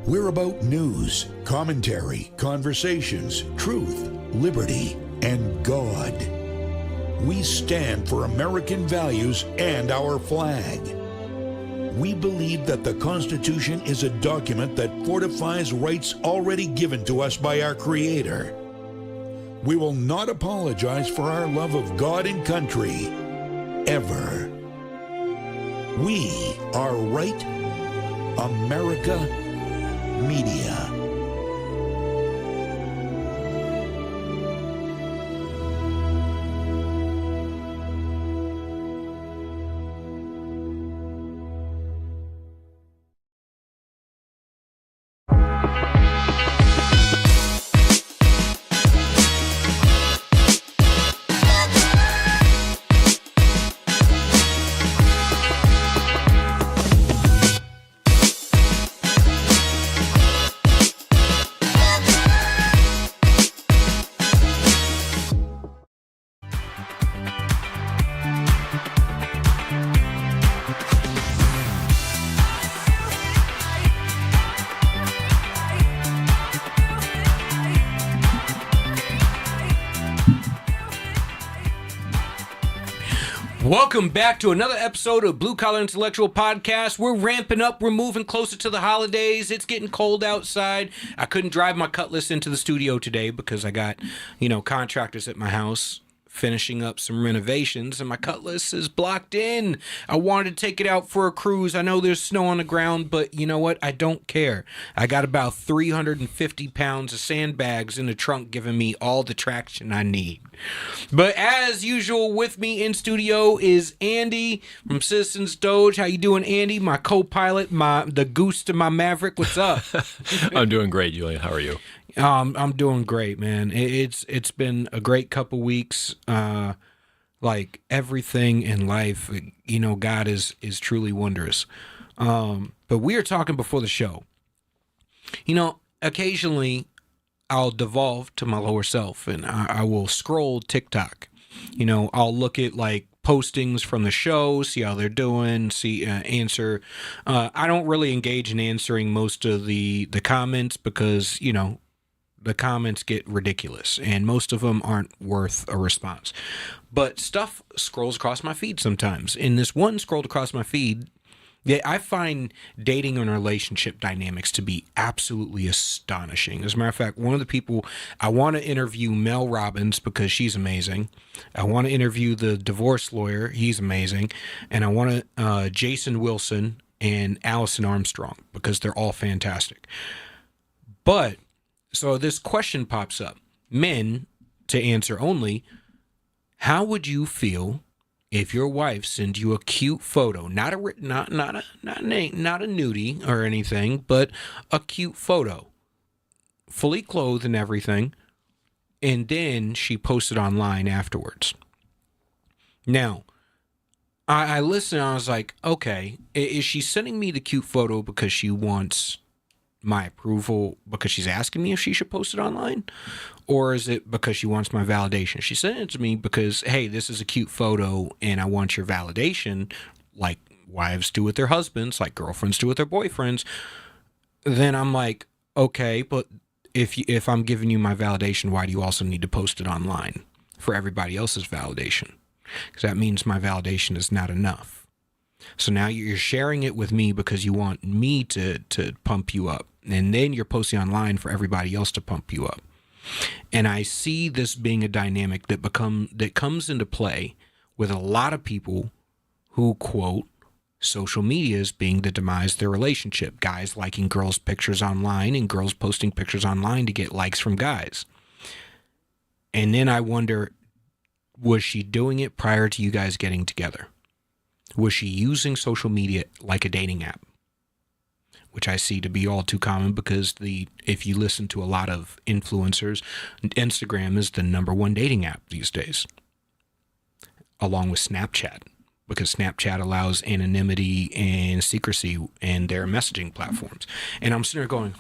We're about news, commentary, conversations, truth, liberty, and God. We stand for American values and our flag. We believe that the Constitution is a document that fortifies rights already given to us by our Creator. We will not apologize for our love of God and country, ever. We are Right America Media. Welcome back to another episode of Blue Collar Intellectual Podcast. We're ramping up. We're moving closer to the holidays. It's getting cold outside. I couldn't drive my Cutlass into the studio today because I got, contractors at my house finishing up some renovations, and my Cutlass is blocked in. I wanted to take it out for a cruise. I know there's snow on the ground, but you know what? I don't care. I got about 350 pounds of sandbags in the trunk giving me all the traction I need. But as usual, with me in studio is Andy from Citizens Doge. How you doing, Andy? My co-pilot, the goose to my Maverick. What's up? I'm doing great, Julian. How are you? I'm doing great, man. It's been a great couple weeks. Like everything in life, God is truly wondrous. But we are talking before the show. Occasionally I'll devolve to my lower self and I will scroll TikTok. I'll look at like postings from the show, see how they're doing, answer. I don't really engage in answering most of the comments because, the comments get ridiculous and most of them aren't worth a response. But stuff scrolls across my feed sometimes. And this one scrolled across my feed. Yeah, I find dating and relationship dynamics to be absolutely astonishing. As a matter of fact, one of the people, I want to interview Mel Robbins because she's amazing. I want to interview the divorce lawyer. He's amazing. And I want to Jason Wilson and Allison Armstrong because they're all fantastic. But so this question pops up. Men, to answer only, how would you feel if your wife sent you a cute photo, not a nudie or anything, but a cute photo, fully clothed and everything, and then she posted online afterwards? Now, I listened and I was like, okay, is she sending me the cute photo because she wants my approval, because she's asking me if she should post it online, or is it because she wants my validation? She sent it to me because, hey, this is a cute photo and I want your validation, like wives do with their husbands, like girlfriends do with their boyfriends. Then I'm like, okay, but if I'm giving you my validation, why do you also need to post it online for everybody else's validation? Because that means my validation is not enough. So now you're sharing it with me because you want me to pump you up. And then you're posting online for everybody else to pump you up. And I see this being a dynamic that comes into play with a lot of people who quote social media as being the demise of their relationship. Guys liking girls' pictures online and girls posting pictures online to get likes from guys. And then I wonder, was she doing it prior to you guys getting together? Was she using social media like a dating app? Which I see to be all too common because if you listen to a lot of influencers, Instagram is the number one dating app these days, along with Snapchat, because Snapchat allows anonymity and secrecy in their messaging platforms. And I'm sitting there going,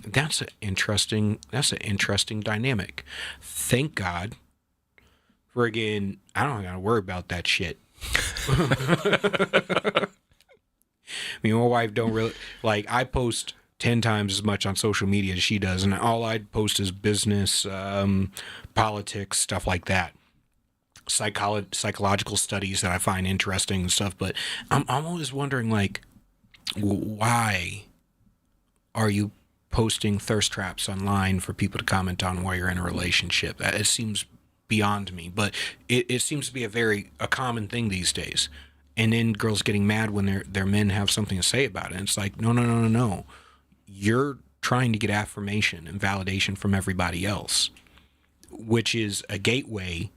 that's an interesting dynamic. Thank God. Friggin', I don't gotta worry about that shit. Me and my wife don't really, like, I post 10 times as much on social media as she does, and all I post is business, politics, stuff like that. Psychological studies that I find interesting and stuff, but I'm always wondering, like, why are you posting thirst traps online for people to comment on while you're in a relationship? It seems beyond me, but it seems to be a common thing these days. And then girls getting mad when their men have something to say about it. And it's like, no. You're trying to get affirmation and validation from everybody else, which is a gateway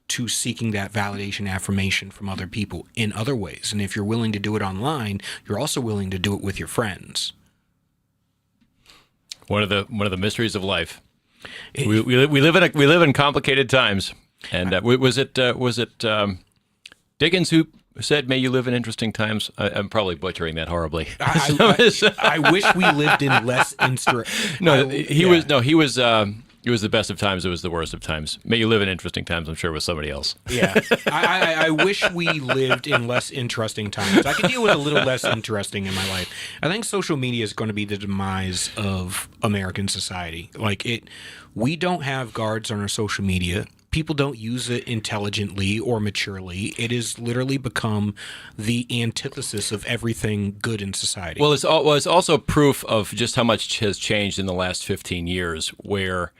to seeking that validation, affirmation from other people in other ways. And if you're willing to do it online, you're also willing to do it with your friends. One of the mysteries of life. We live in complicated times. And was it Dickens who said, "May you live in interesting times"? I'm probably butchering that horribly. I wish we lived in less It was the best of times. It was the worst of times. May you live in interesting times. I'm sure it was somebody else. Yeah, I wish we lived in less interesting times. I could deal with a little less interesting in my life. I think social media is going to be the demise of American society. We don't have guards on our social media. People don't use it intelligently or maturely. It has literally become the antithesis of everything good in society. Well, it's also proof of just how much has changed in the last 15 years, where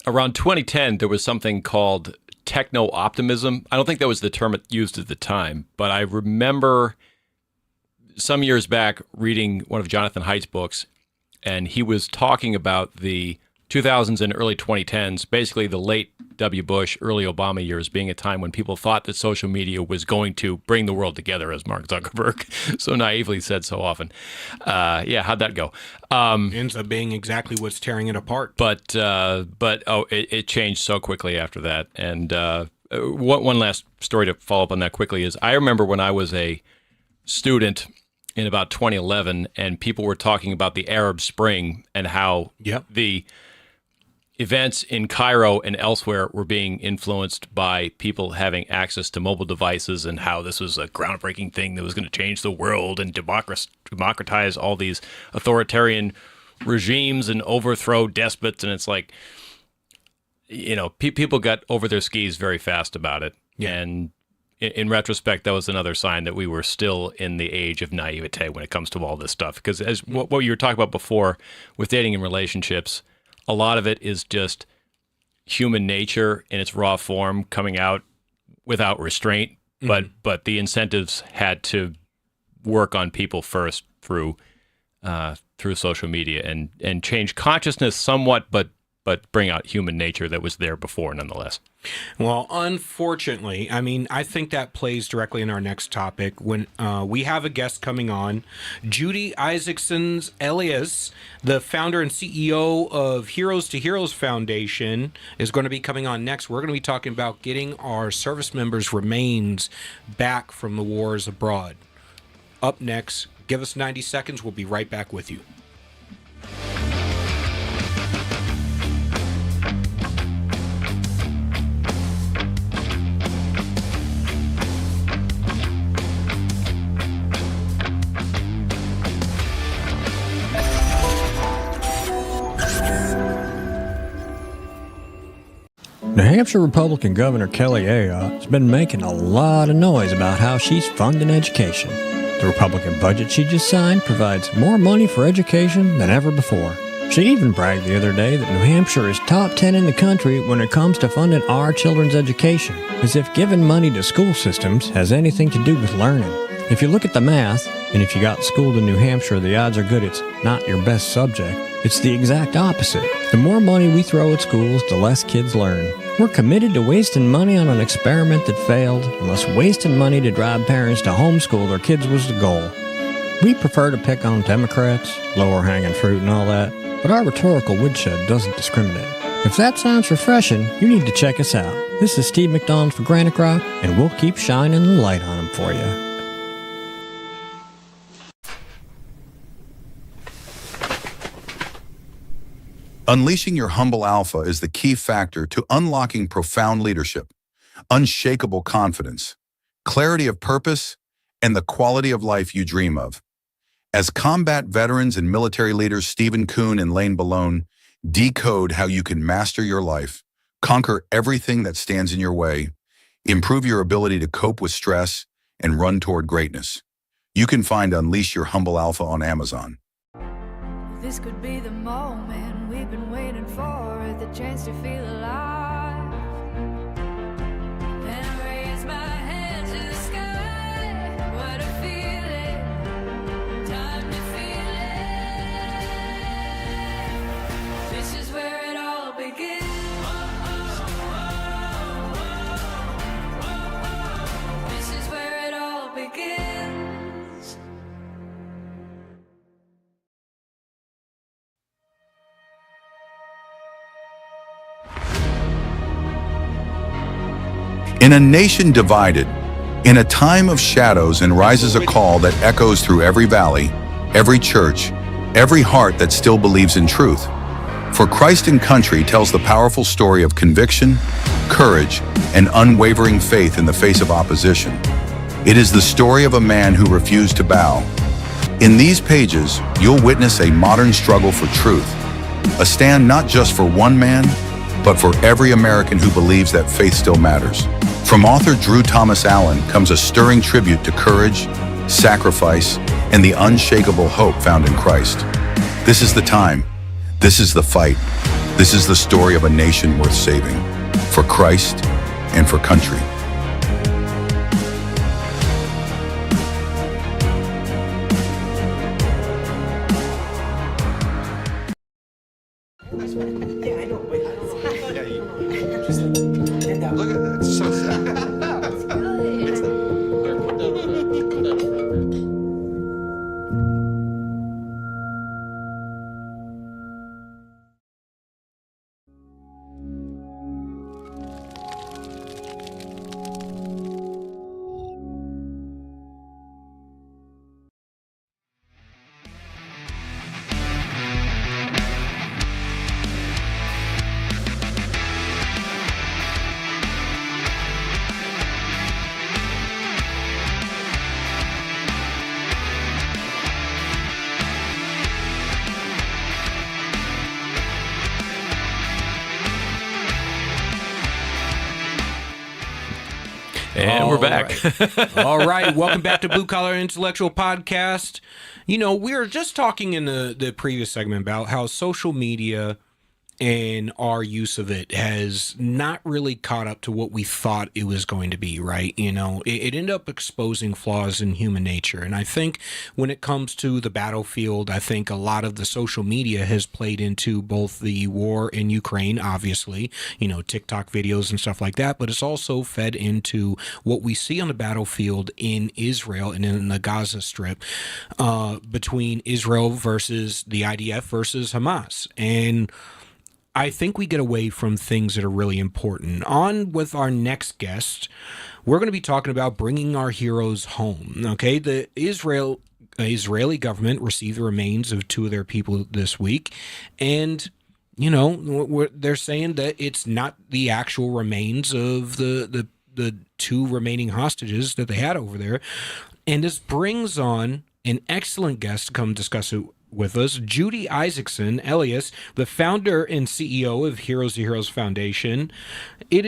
around 2010, there was something called techno-optimism. I don't think that was the term it used at the time, but I remember some years back reading one of Jonathan Haidt's books, and he was talking about the 2000s and early 2010s, basically the late W. Bush, early Obama years, being a time when people thought that social media was going to bring the world together, as Mark Zuckerberg so naively said so often. How'd that go? Ends up being exactly what's tearing it apart. But it changed so quickly after that. And one last story to follow up on that quickly is I remember when I was a student in about 2011, and people were talking about the Arab Spring and how the events in Cairo and elsewhere were being influenced by people having access to mobile devices, and how this was a groundbreaking thing that was going to change the world and democratize all these authoritarian regimes and overthrow despots. And it's like, people got over their skis very fast about it. Yeah. And in retrospect, that was another sign that we were still in the age of naivete when it comes to all this stuff. Because as what you were talking about before with dating and relationships, a lot of it is just human nature in its raw form coming out without restraint. Mm-hmm. But the incentives had to work on people first through social media and change consciousness somewhat, but bring out human nature that was there before nonetheless. Well, unfortunately, I think that plays directly in our next topic when we have a guest coming on. Judy Isaacson Elias, the founder and CEO of Heroes to Heroes Foundation, is going to be coming on next. We're going to be talking about getting our service members' remains back from the wars abroad. Up next, give us 90 seconds. We'll be right back with you. New Hampshire Republican Governor Kelly Ayotte has been making a lot of noise about how she's funding education. The Republican budget she just signed provides more money for education than ever before. She even bragged the other day that New Hampshire is top 10 in the country when it comes to funding our children's education, as if giving money to school systems has anything to do with learning. If you look at the math, and if you got schooled in New Hampshire, the odds are good it's not your best subject. It's the exact opposite. The more money we throw at schools, the less kids learn. We're committed to wasting money on an experiment that failed, unless wasting money to drive parents to homeschool their kids was the goal. We prefer to pick on Democrats, lower hanging fruit and all that, but our rhetorical woodshed doesn't discriminate. If that sounds refreshing, you need to check us out. This is Steve McDonald for Granite Rock, and we'll keep shining the light on them for you. Unleashing your humble alpha is the key factor to unlocking profound leadership, unshakable confidence, clarity of purpose, and the quality of life you dream of. As combat veterans and military leaders Stephen Kuhn and Lane Balone decode how you can master your life, conquer everything that stands in your way, improve your ability to cope with stress, and run toward greatness. You can find Unleash Your Humble Alpha on Amazon. This could be the moment we've been waiting for, the chance to feel alive. And raise my hands to the sky. What a feeling. Time to feel it. This is where it all begins. This is where it all begins. In a nation divided, in a time of shadows, and rises a call that echoes through every valley, every church, every heart that still believes in truth. For Christ and Country tells the powerful story of conviction, courage, and unwavering faith in the face of opposition. It is the story of a man who refused to bow. In these pages, you'll witness a modern struggle for truth, a stand not just for one man, but for every American who believes that faith still matters. From author Drew Thomas Allen comes a stirring tribute to courage, sacrifice, and the unshakable hope found in Christ. This is the time. This is the fight. This is the story of a nation worth saving, for Christ and for country. Look at that. It's so sad. And we're back. Right. All right. Welcome back to Blue Collar Intellectual Podcast. You know, we were just talking in the previous segment about how social media and our use of it has not really caught up to what we thought it was going to be, right? You know, it ended up exposing flaws in human nature. And I think when it comes to the battlefield, I think a lot of the social media has played into both the war in Ukraine, obviously, you know, TikTok videos and stuff like that, but it's also fed into what we see on the battlefield in Israel and in the Gaza Strip between Israel versus the IDF versus Hamas. And I think we get away from things that are really important. On with our next guest, we're going to be talking about bringing our heroes home. Okay, the Israeli government received the remains of two of their people this week, and you know they're saying that it's not the actual remains of the two remaining hostages that they had over there, and this brings on an excellent guest to come discuss it with us, Judy Isaacson Elias, the founder and CEO of Heroes to Heroes Foundation. It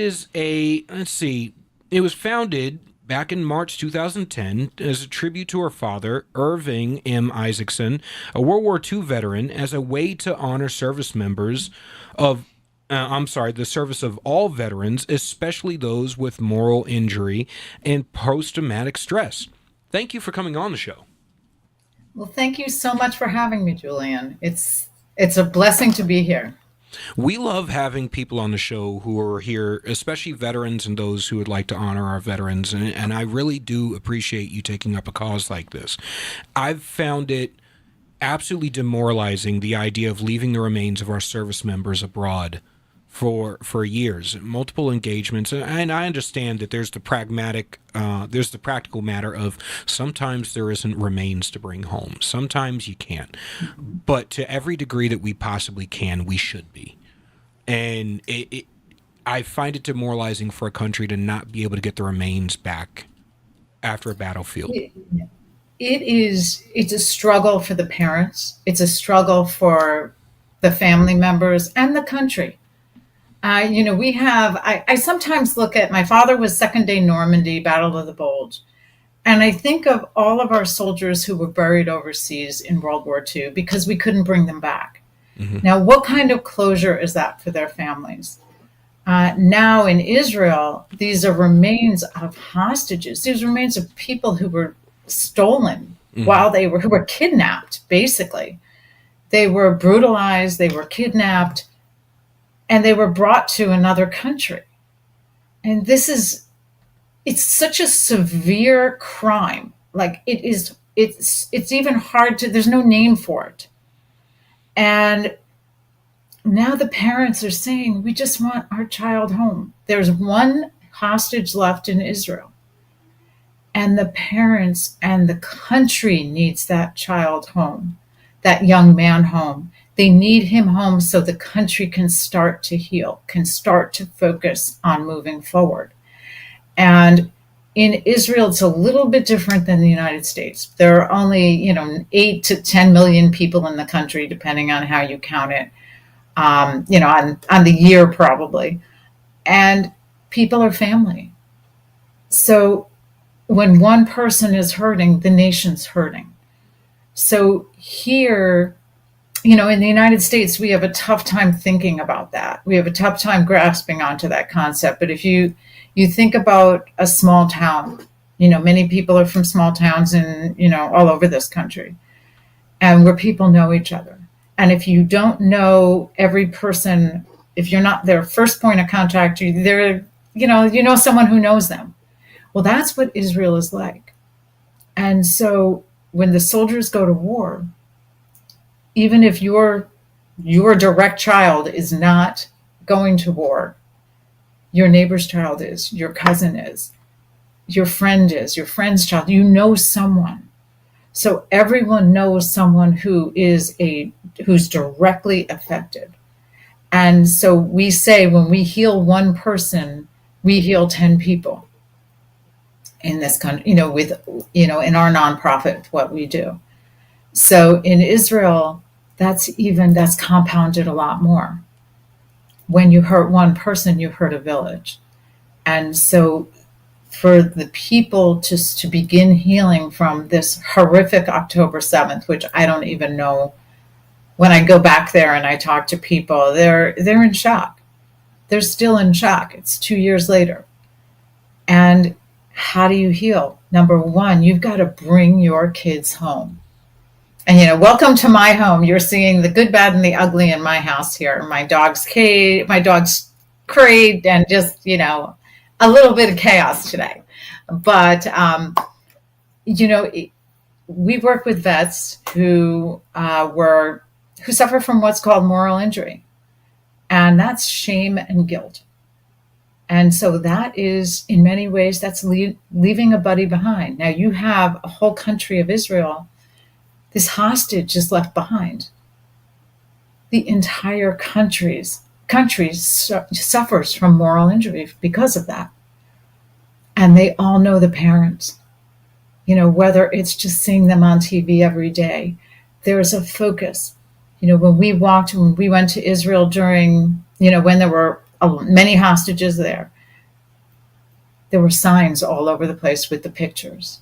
was founded back in March 2010 as a tribute to her father, Irving M. Isaacson, a World War II veteran, as a way to honor service members of the service of all veterans, especially those with moral injury and post-traumatic stress. Thank you for coming on the show. Well, thank you so much for having me, Julian. It's a blessing to be here. We love having people on the show who are here, especially veterans and those who would like to honor our veterans. And I really do appreciate you taking up a cause like this. I've found it absolutely demoralizing, the idea of leaving the remains of our service members abroad for years, multiple engagements, and I understand that there's the practical matter of sometimes there isn't remains to bring home, sometimes you can't, but to every degree that we possibly can, we should be. And I find it demoralizing for a country to not be able to get the remains back after a battlefield. it's a struggle for the parents. It's a struggle for the family members and the country. I sometimes look at, my father was second day Normandy, Battle of the Bulge. And I think of all of our soldiers who were buried overseas in World War II because we couldn't bring them back. Now, what kind of closure is that for their families? Now in Israel, these are remains of hostages. These remains of people who were stolen who were kidnapped, basically. They were brutalized, they were kidnapped, and they were brought to another country. And it's such a severe crime. Like it's even hard to, there's no name for it. And now the parents are saying, we just want our child home. There's one hostage left in Israel. And the parents and the country needs that child home, that young man home. They need him home so the country can start to heal, can start to focus on moving forward. And in Israel, it's a little bit different than the United States. There are only, 8 to 10 million people in the country, depending on how you count it, on the year probably. And people are family. So when one person is hurting, the nation's hurting. So here, in the United States, we have a tough time thinking about that. We have a tough time grasping onto that concept. But if you think about a small town, many people are from small towns in, all over this country, and where people know each other. And if you don't know every person, if you're not their first point of contact, they're, you know someone who knows them. Well, that's what Israel is like. And so when the soldiers go to war, even if your direct child is not going to war, your neighbor's child is, your cousin is, your friend is, your friend's child, someone. So everyone knows someone who's directly affected. And so we say when we heal one person, we heal 10 people in this country, in our nonprofit, what we do. So in Israel, that's compounded a lot more. When you hurt one person, you hurt a village. And so for the people to begin healing from this horrific October 7th, which I don't even know, when I go back there and I talk to people, they're in shock. They're still in shock. It's 2 years later. And how do you heal? Number one, you've got to bring your kids home. And, welcome to my home. You're seeing the good, bad, and the ugly in my house here. My dog's crate, and just, a little bit of chaos today. But, we work with vets who suffer from what's called moral injury. And that's shame and guilt. And so that is, in many ways, that's leaving a buddy behind. Now you have a whole country of Israel. This hostage is left behind. The entire country suffers from moral injury because of that. And they all know the parents. Whether it's just seeing them on TV every day, there's a focus. When we went to Israel during, when there were many hostages there were signs all over the place with the pictures.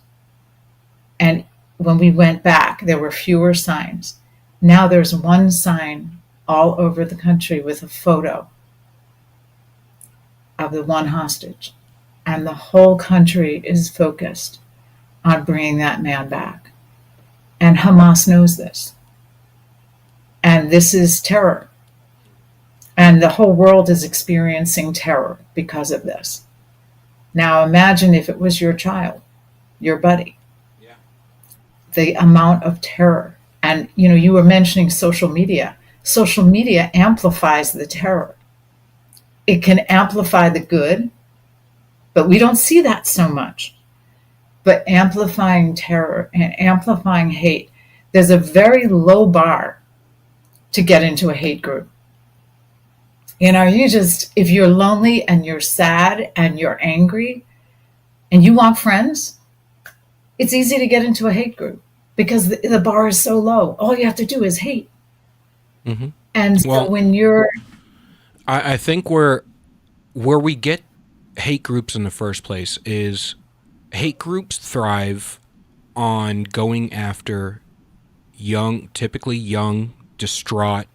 And when we went back, there were fewer signs. Now there's one sign all over the country with a photo of the one hostage. And the whole country is focused on bringing that man back. And Hamas knows this. And this is terror. And the whole world is experiencing terror because of this. Now imagine if it was your child, your buddy. Yeah. The amount of terror. And, you were mentioning social media. Social media amplifies the terror. It can amplify the good, but we don't see that so much. But amplifying terror and amplifying hate, there's a very low bar to get into a hate group. If you're lonely and you're sad and you're angry and you want friends, it's easy to get into a hate group because the bar is so low. All you have to do is hate. Mm-hmm. And so Well, when you're, I think where we get hate groups in the first place is hate groups thrive on going after typically young, distraught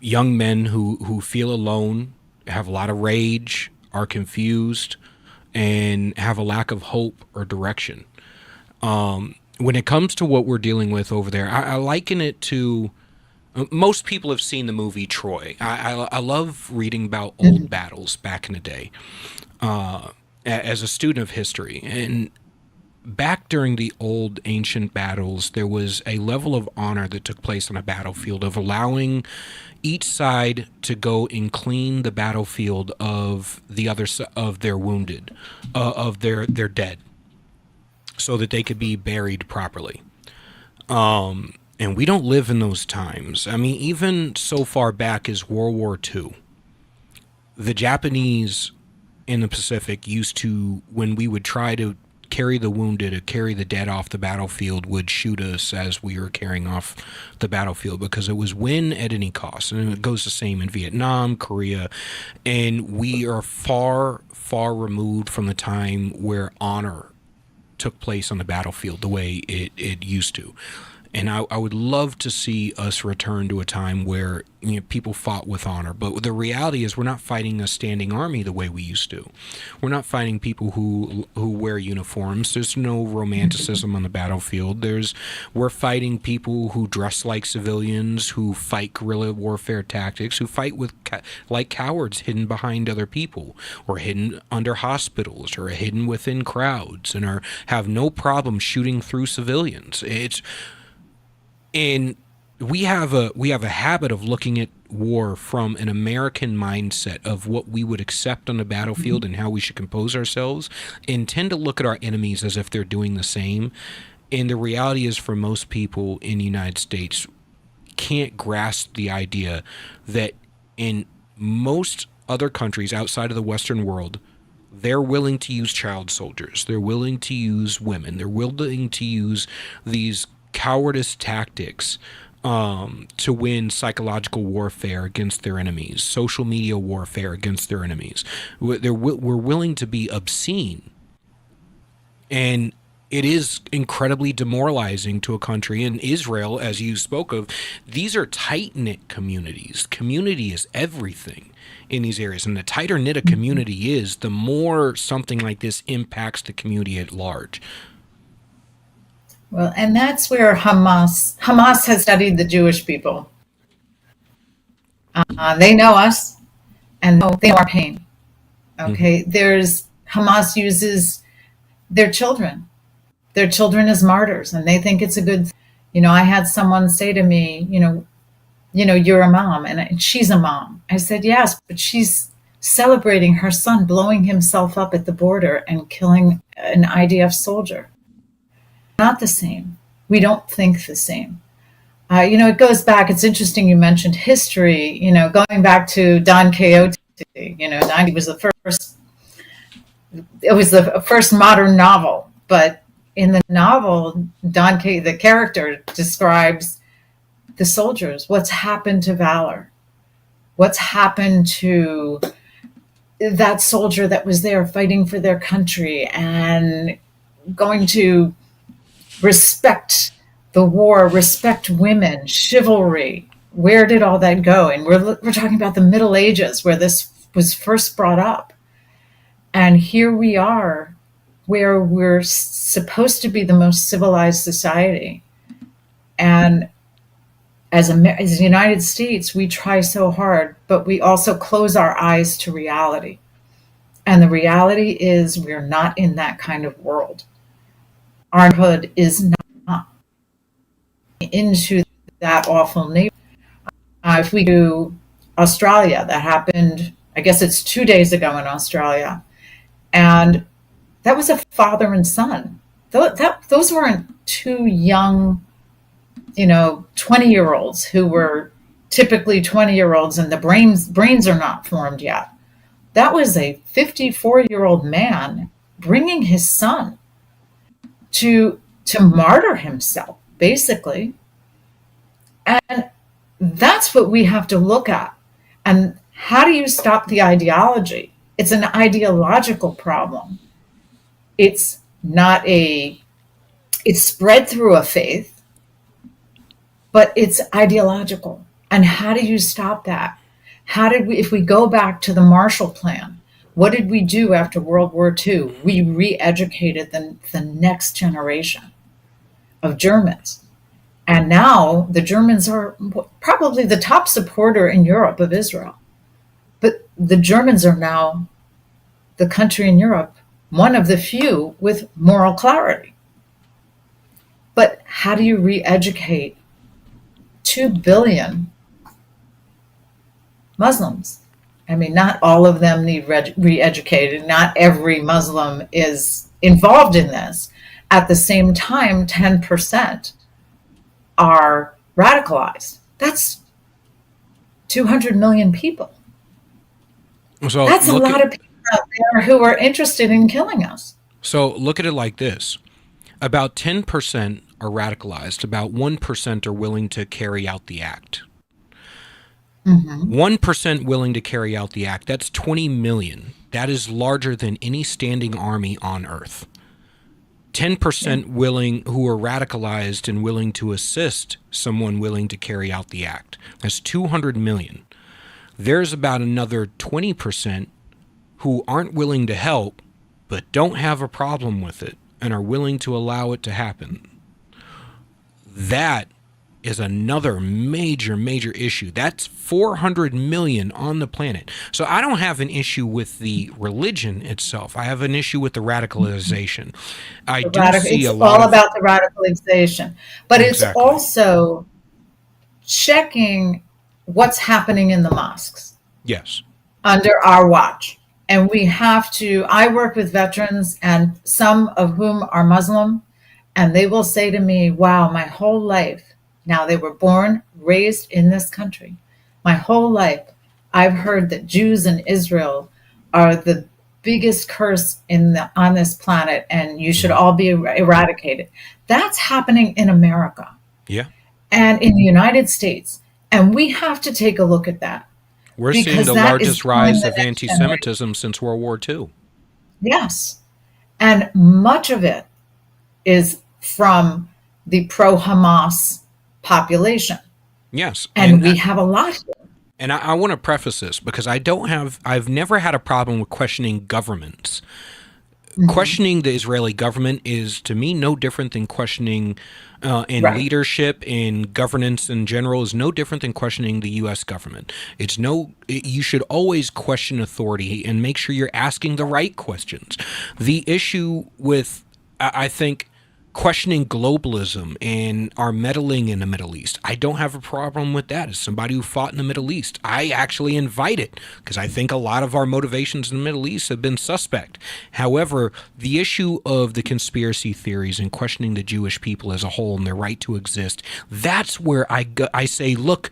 young men who feel alone, have a lot of rage, are confused, and have a lack of hope or direction. When it comes to what we're dealing with over there, I liken it to most people have seen the movie Troy. I love reading about old battles back in the day as a student of history. And back during the old ancient battles, there was a level of honor that took place on a battlefield of allowing each side to go and clean the battlefield of the other of their wounded, of their dead, so that they could be buried properly. And we don't live in those times. I mean, even so far back as World War II, the Japanese in the Pacific used to, when we would try to carry the wounded or carry the dead off the battlefield, would shoot us as we were carrying off the battlefield, because it was win at any cost. And it goes the same in Vietnam, Korea, and we are far, far removed from the time where honor took place on the battlefield the way it used to. And I would love to see us return to a time where, you know, people fought with honor. But the reality is we're not fighting a standing army the way we used to. We're not fighting people who wear uniforms. There's no romanticism on the battlefield. We're fighting people who dress like civilians, who fight guerrilla warfare tactics, who fight with like cowards, hidden behind other people, or hidden under hospitals, or hidden within crowds, and have no problem shooting through civilians. And we have a habit of looking at war from an American mindset of what we would accept on the battlefield and how we should compose ourselves, and tend to look at our enemies as if they're doing the same. And the reality is, for most people in the United States, can't grasp the idea that in most other countries outside of the Western world, they're willing to use child soldiers. They're willing to use women. They're willing to use these cowardice tactics to win psychological warfare against their enemies, social media warfare against their enemies. We're willing to be obscene. And it is incredibly demoralizing to a country. In Israel, as you spoke of, these are tight-knit communities. Community is everything in these areas. And the tighter knit a community is, the more something like this impacts the community at large. well, and that's where Hamas has studied the Jewish people. They know us, and they know our pain. Okay, Hamas uses their children as martyrs, and they think it's a good thing. You know, I had someone say to me, you're a mom, and she's a mom. I said, yes, but she's celebrating her son blowing himself up at the border and killing an IDF soldier. Not the same. We don't think the same. It goes back. It's interesting you mentioned history. Going back to Don Quixote. He was the first. It was the first modern novel, but in the novel, Don Quixote, the character, describes the soldiers. What's happened to valor? What's happened to that soldier that was there fighting for their country and going to respect the war, respect women, chivalry? Where did all that go? And we're talking about the Middle Ages, where this was first brought up. And here we are, where we're supposed to be the most civilized society. And as the United States, we try so hard, but we also close our eyes to reality. And the reality is we're not in that kind of world. Our hood is not into that awful neighborhood. If we do Australia, that happened, I guess it's 2 days ago in Australia. And that was a father and son. Those weren't two young, 20-year-olds who were typically 20-year-olds and the brains are not formed yet. That was a 54-year-old man bringing his son to martyr himself, basically. And that's what we have to look at. And how do you stop the ideology? It's an ideological problem. It's not it's spread through a faith, but it's ideological. And how do you stop that? If we go back to the Marshall Plan, what did we do after World War II? We re-educated the next generation of Germans. And now the Germans are probably the top supporter in Europe of Israel. But the Germans are now the country in Europe, one of the few with moral clarity. But how do you re-educate 2 billion Muslims? I mean, not all of them need re-educated. Not every Muslim is involved in this. At the same time, 10% are radicalized. That's 200 million people. So That's a lot of people out there who are interested in killing us. So look at it like this. About 10% are radicalized. About 1% are willing to carry out the act. 1% willing to carry out the act. That's 20 million. That is larger than any standing army on earth. 10% willing who are radicalized and willing to assist someone willing to carry out the act. That's 200 million. There's about another 20% who aren't willing to help but don't have a problem with it and are willing to allow it to happen. That is another major issue. That's 400 million on the planet. So I don't have an issue with the religion itself. I have an issue with the radicalization. I do see a lot. It's all about the radicalization, but it's also checking what's happening in the mosques. Yes. Under our watch. And we have to, I work with veterans, and some of whom are Muslim, and they will say to me, wow, my whole life, now they were born, raised in this country, my whole life, I've heard that Jews in Israel are the biggest curse on this planet, and you should all be eradicated. That's happening in America. Yeah. And in the United States. And we have to take a look at that. We're seeing the largest rise of anti-Semitism since World War II. Yes. And much of it is from the pro-Hamas population. Yes. And we have a lot here. And I want to preface this because I've never had a problem with questioning governments. Questioning the Israeli government is, to me, no different than questioning leadership and governance in general is no different than questioning the U.S. government. You should always question authority and make sure you're asking the right questions. The issue with, I think, questioning globalism and our meddling in the Middle East, I don't have a problem with that. As somebody who fought in the Middle East, I actually invite it because I think a lot of our motivations in the Middle East have been suspect. However, the issue of the conspiracy theories and questioning the Jewish people as a whole and their right to exist, that's where I say, look,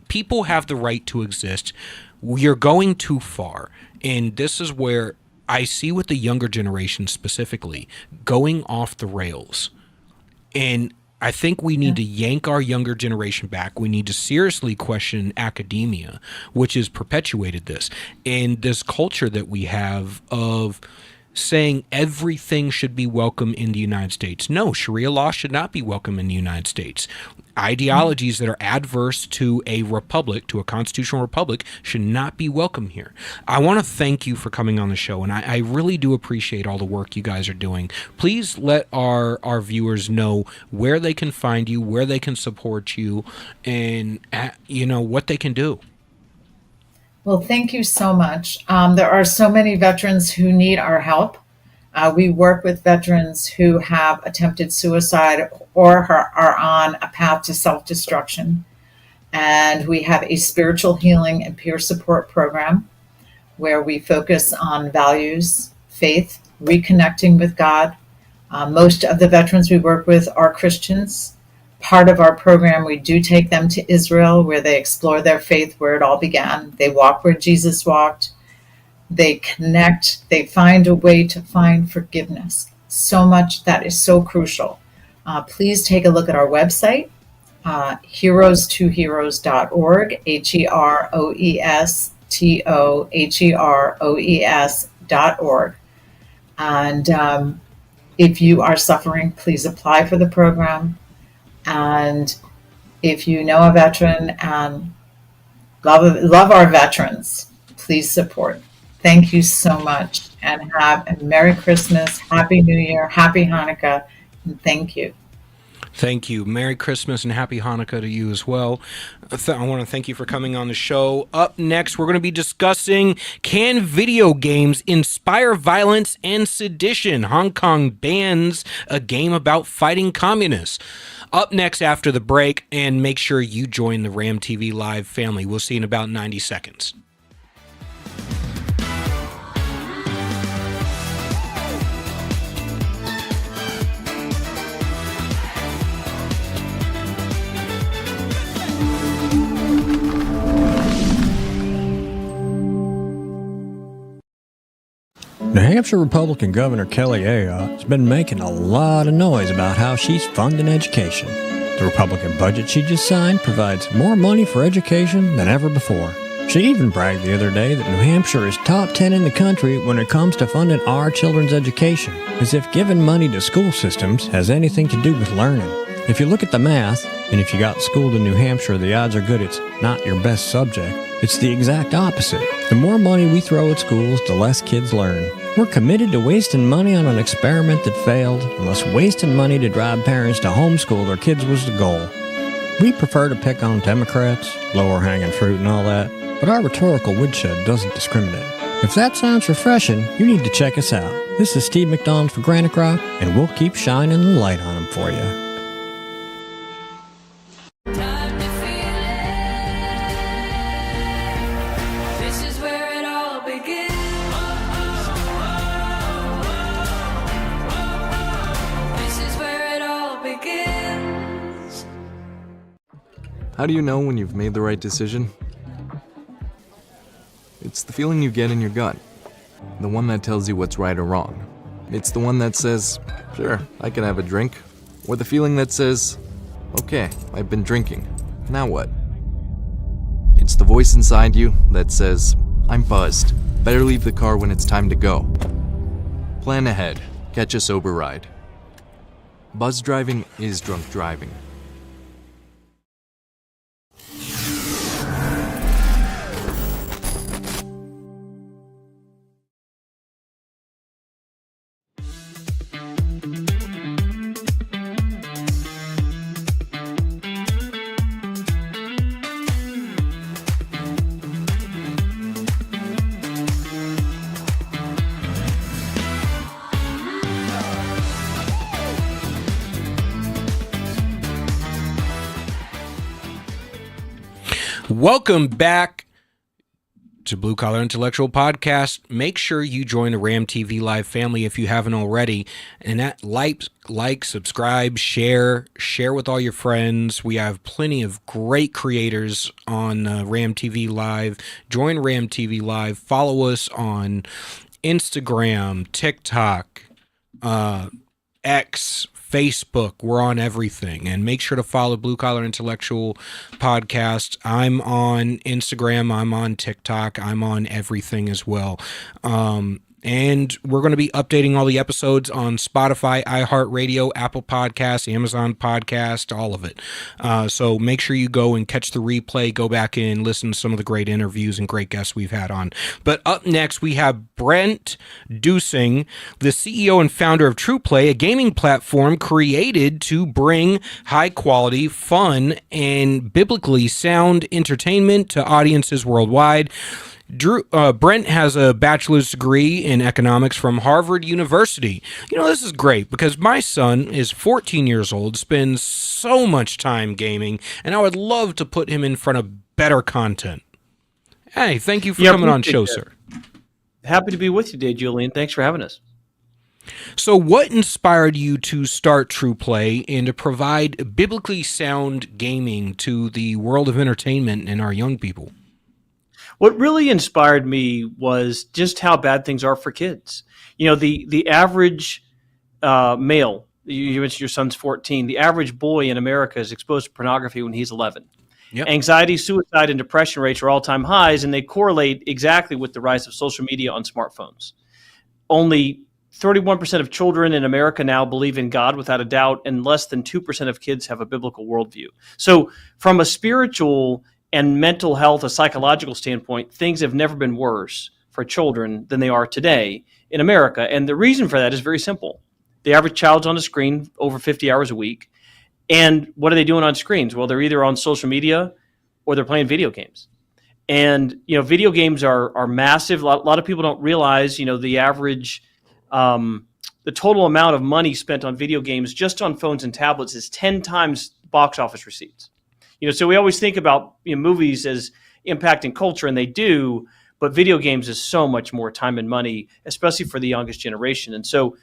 people have the right to exist. You're going too far. And this is where I see with the younger generation specifically going off the rails. And I think we need to yank our younger generation back. We need to seriously question academia, which has perpetuated this. And this culture that we have of saying everything should be welcome in the United States. No, Sharia law should not be welcome in the United States. Ideologies that are adverse to a republic, to a constitutional republic, should not be welcome here. I want to thank you for coming on the show, and I really do appreciate all the work you guys are doing. Please let our viewers know where they can find you, where they can support you, and what they can do. Well, thank you so much. There are so many veterans who need our help. We work with veterans who have attempted suicide or are on a path to self-destruction. And we have a spiritual healing and peer support program where we focus on values, faith, reconnecting with God. Most of the veterans we work with are Christians. Part of our program, we do take them to Israel where they explore their faith, where it all began. They walk where Jesus walked. They connect. They find a way to find forgiveness. so much that is so crucial. Please take a look at our website, heroes2heroes.org, heroestoheroes.org. And if you are suffering, please apply for the program. And if you know a veteran and love our veterans, please support. Thank you so much, and have a Merry Christmas, Happy New Year, Happy Hanukkah, and thank you. Thank you. Merry Christmas and Happy Hanukkah to you as well. I want to thank you for coming on the show. Up next, we're going to be discussing, can video games inspire violence and sedition? Hong Kong bans a game about fighting communists. Up next after the break, and make sure you join the Ram TV Live family. We'll see you in about 90 seconds. New Hampshire Republican Governor Kelly Ayotte has been making a lot of noise about how she's funding education. The Republican budget she just signed provides more money for education than ever before. She even bragged the other day that New Hampshire is top 10 in the country when it comes to funding our children's education, as if giving money to school systems has anything to do with learning. If you look at the math, and if you got schooled in New Hampshire, the odds are good it's not your best subject. It's the exact opposite. The more money we throw at schools, the less kids learn. We're committed to wasting money on an experiment that failed, unless wasting money to drive parents to homeschool their kids was the goal. We prefer to pick on Democrats, lower hanging fruit and all that, but our rhetorical woodshed doesn't discriminate. If that sounds refreshing, you need to check us out. This is Steve McDonald for Granite Rock, and we'll keep shining the light on them for you. Time to feel it. This is where it all begins. This is where it all begins. How do you know when you've made the right decision? It's the feeling you get in your gut. The one that tells you what's right or wrong. It's the one that says, sure, I can have a drink. Or the feeling that says, okay, I've been drinking. Now what? It's the voice inside you that says, I'm buzzed. Better leave the car when it's time to go. Plan ahead. Catch a sober ride. Buzz driving is drunk driving. Welcome back to Blue Collar Intellectual Podcast. Make sure you join the Ram TV Live family if you haven't already. And that like, subscribe, share with all your friends. We have plenty of great creators on Ram TV Live. Join Ram TV Live. Follow us on Instagram, TikTok, X, Facebook. We're on everything. And make sure to follow Blue Collar Intellectual Podcast. I'm on Instagram. I'm on TikTok. I'm on everything as well. And we're going to be updating all the episodes on Spotify, iHeartRadio, Apple Podcasts, Amazon Podcast, all of it. So make sure you go and catch the replay, go back in, listen to some of the great interviews and great guests we've had on. But up next, we have Brent Dusing, the CEO and founder of TruePlay, a gaming platform created to bring high-quality, fun, and biblically sound entertainment to audiences worldwide. Brent has a bachelor's degree in economics from Harvard University. You know, this is great because my son is 14 years old, spends so much time gaming, and I would love to put him in front of better content. Hey, thank you for coming on show, sir. Happy to be with you today, Julian. Thanks for having us. So what inspired you to start TruePlay and to provide biblically sound gaming to the world of entertainment and our young people? What really inspired me was just how bad things are for kids. You know, the average male, you mentioned your son's 14, the average boy in America is exposed to pornography when he's 11. Yep. Anxiety, suicide, and depression rates are all-time highs, and they correlate exactly with the rise of social media on smartphones. Only 31% of children in America now believe in God without a doubt, and less than 2% of kids have a biblical worldview. So from a spiritual and mental health, a psychological standpoint, things have never been worse for children than they are today in America. And the reason for that is very simple. The average child's on a screen over 50 hours a week. And what are they doing on screens? Well, they're either on social media or they're playing video games. And, video games are massive. A lot of people don't realize, the average, the total amount of money spent on video games just on phones and tablets is 10 times box office receipts. So we always think about movies as impacting culture, and they do, but video games is so much more time and money, especially for the youngest generation. And so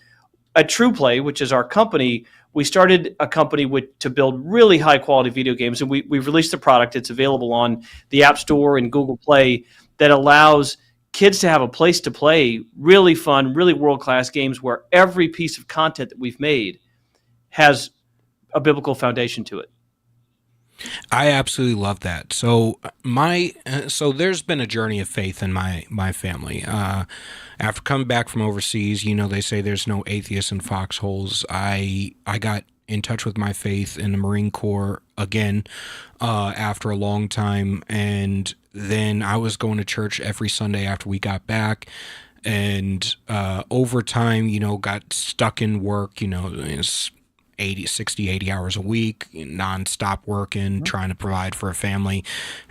at TruePlay, which is our company, we started a company to build really high quality video games, and we've released the product. It's available on the App Store and Google Play that allows kids to have a place to play really fun, really world-class games where every piece of content that we've made has a biblical foundation to it. I absolutely love that. So so there's been a journey of faith in my family. After coming back from overseas, they say there's no atheists in foxholes. I got in touch with my faith in the Marine Corps again after a long time, and then I was going to church every Sunday after we got back. And over time, got stuck in work. It's 80 hours a week, nonstop working, trying to provide for a family.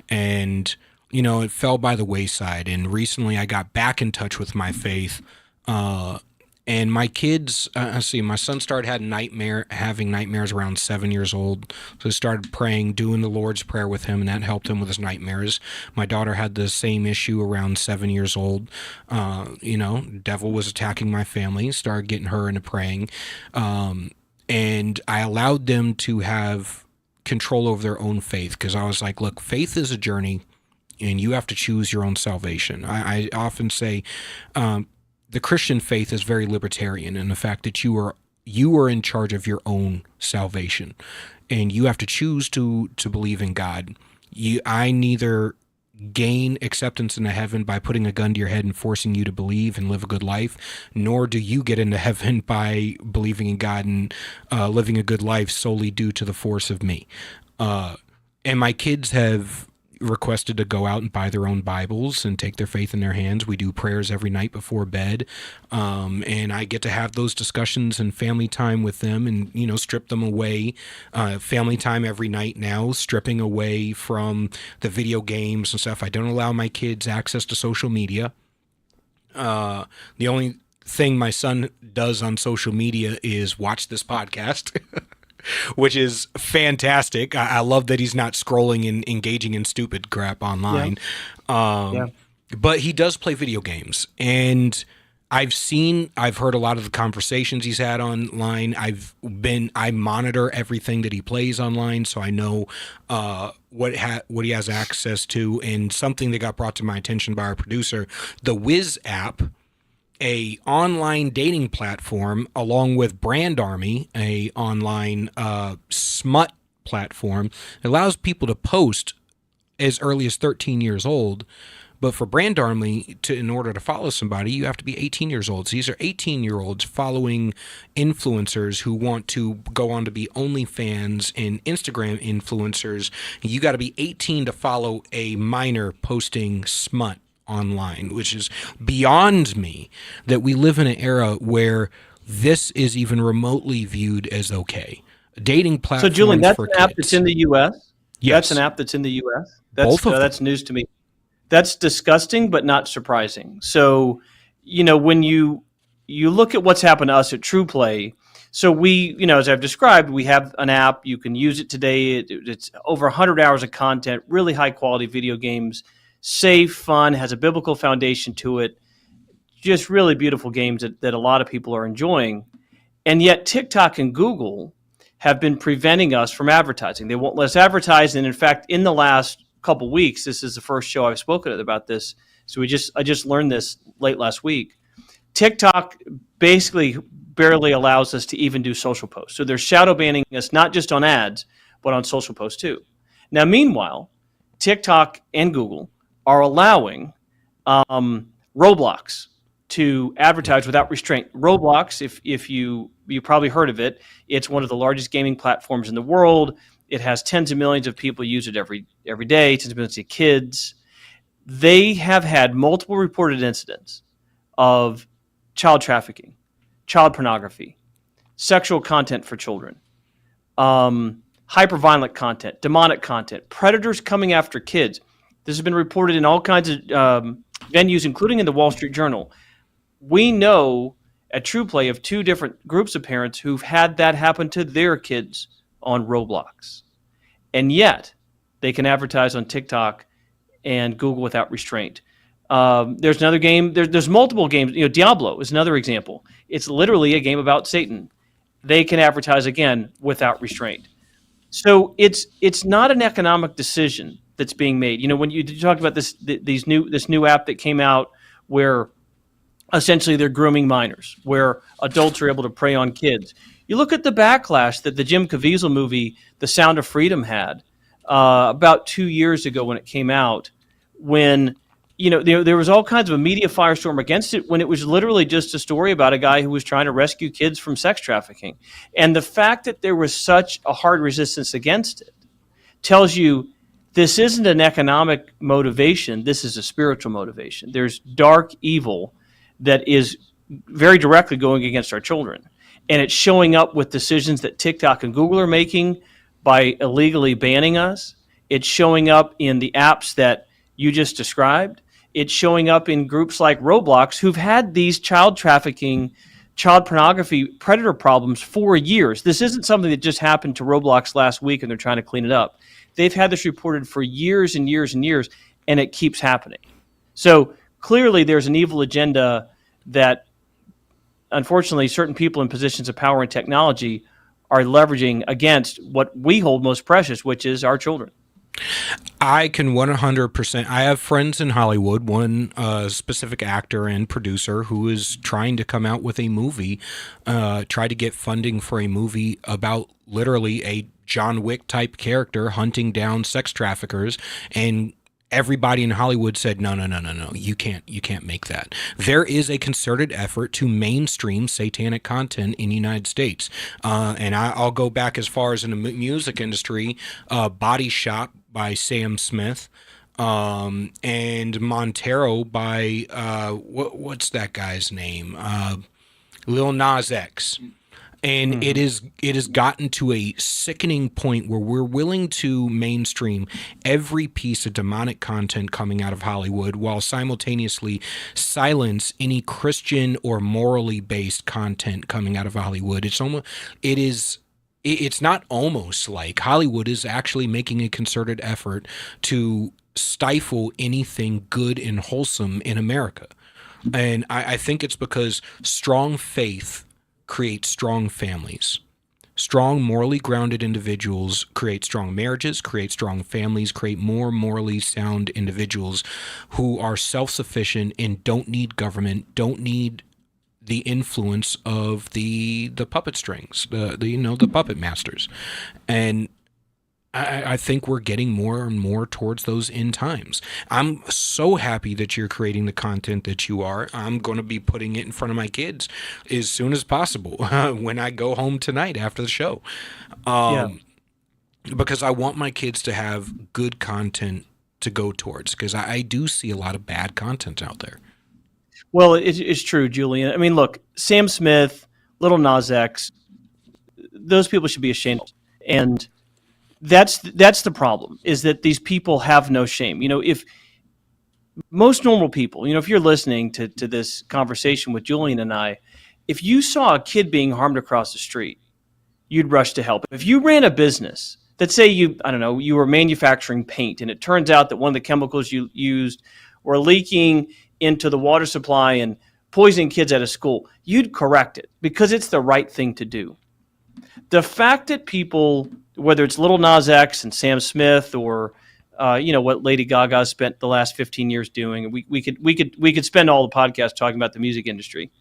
And, it fell by the wayside. And recently I got back in touch with my faith. And my kids, my son started having nightmares around 7 years old. So I started praying, doing the Lord's Prayer with him, and that helped him with his nightmares. My daughter had the same issue around 7 years old. Devil was attacking my family, started getting her into praying. And I allowed them to have control over their own faith, because I was like, look, faith is a journey and you have to choose your own salvation. I often say the Christian faith is very libertarian in the fact that you are in charge of your own salvation, and you have to choose to believe in God. I neither gain acceptance into heaven by putting a gun to your head and forcing you to believe and live a good life, nor do you get into heaven by believing in God and living a good life solely due to the force of me. And my kids have requested to go out and buy their own Bibles and take their faith in their hands. We do prayers every night before bed, and I get to have those discussions and family time with them, and strip them away. Family time every night now, stripping away from the video games and stuff. I don't allow my kids access to social media. The only thing my son does on social media is watch this podcast. Which is fantastic. I love that he's not scrolling and engaging in stupid crap online. But he does play video games. And I've heard a lot of the conversations he's had online. I monitor everything that he plays online, so I know what he has access to. And something that got brought to my attention by our producer, the Wiz app, a online dating platform, along with Brand Army, a online smut platform, allows people to post as early as 13 years old. But for Brand Army, in order to follow somebody, you have to be 18 years old. So these are 18-year-olds following influencers who want to go on to be OnlyFans and Instagram influencers. You got to be 18 to follow a minor posting smut online, which is beyond me that we live in an era where this is even remotely viewed as okay. Dating platforms. So, Julian, that's for an app kids. that's in the U.S. Yes. That's an app that's in the U.S. Both of them. That's news to me. That's disgusting, but not surprising. So, when you look at what's happened to us at TruePlay, so we, as I've described, we have an app. You can use it today. It's over 100 hours of content, really high quality video games. Safe, fun, has a biblical foundation to it. Just really beautiful games that a lot of people are enjoying. And yet TikTok and Google have been preventing us from advertising. They won't let us advertise. And in fact, in the last couple weeks, this is the first show I've spoken about this. So I just learned this late last week. TikTok basically barely allows us to even do social posts. So they're shadow banning us not just on ads, but on social posts too. Now, meanwhile, TikTok and Google are allowing Roblox to advertise without restraint. Roblox, if you probably heard of it, it's one of the largest gaming platforms in the world. It has tens of millions of people use it every day, tens of millions of kids. They have had multiple reported incidents of child trafficking, child pornography, sexual content for children, hyper-violent content, demonic content, predators coming after kids. This has been reported in all kinds of venues, including in the Wall Street Journal. We know at TruePlay of 2 different groups of parents who've had that happen to their kids on Roblox. And yet, they can advertise on TikTok and Google without restraint. There's another game. There's multiple games. Diablo is another example. It's literally a game about Satan. They can advertise, again, without restraint. So it's not an economic decision that's being made. When you talked about this new app that came out where essentially they're grooming minors, where adults are able to prey on kids. You look at the backlash that the Jim Caviezel movie, The Sound of Freedom, had about 2 years ago when it came out, when there was all kinds of a media firestorm against it, when it was literally just a story about a guy who was trying to rescue kids from sex trafficking. And the fact that there was such a hard resistance against it tells you this isn't an economic motivation. This is a spiritual motivation. There's dark evil that is very directly going against our children. And it's showing up with decisions that TikTok and Google are making by illegally banning us. It's showing up in the apps that you just described. It's showing up in groups like Roblox, who've had these child trafficking, child pornography predator problems for years. This isn't something that just happened to Roblox last week and they're trying to clean it up. They've had this reported for years and years and years, and it keeps happening. So clearly there's an evil agenda that, unfortunately, certain people in positions of power and technology are leveraging against what we hold most precious, which is our children. I can 100%. I have friends in Hollywood, one specific actor and producer who is trying to come out with a movie, try to get funding for a movie about literally a John Wick type character hunting down sex traffickers, and everybody in Hollywood said, no, you can't make that. There is a concerted effort to mainstream satanic content in the United States. And I'll go back as far as in the music industry, Body Shop by Sam Smith, and Montero by, what's that guy's name? Lil Nas X. And it has gotten to a sickening point where we're willing to mainstream every piece of demonic content coming out of Hollywood while simultaneously silence any Christian or morally based content coming out of Hollywood. It's not almost like Hollywood is actually making a concerted effort to stifle anything good and wholesome in America. And I think it's because strong faith create strong families. Strong, morally grounded individuals create strong marriages, create strong families, create more morally sound individuals who are self-sufficient and don't need government, don't need the influence of the puppet strings, the puppet masters. And I think we're getting more and more towards those end times. I'm so happy that you're creating the content that you are. I'm going to be putting it in front of my kids as soon as possible when I go home tonight after the show. Because I want my kids to have good content to go towards, because I do see a lot of bad content out there. Well, it's true, Julian. I mean, look, Sam Smith, Little Nas X, those people should be ashamed. And that's the problem, is that these people have no shame. If most normal people, if you're listening to this conversation with Julian and I, if you saw a kid being harmed across the street, you'd rush to help. If you ran a business that, say you were manufacturing paint, and it turns out that one of the chemicals you used were leaking into the water supply and poisoning kids at a school, you'd correct it because it's the right thing to do. The fact that people, whether it's Little Nas X and Sam Smith, or what Lady Gaga spent the last 15 years doing, we could spend all the podcast talking about the music industry.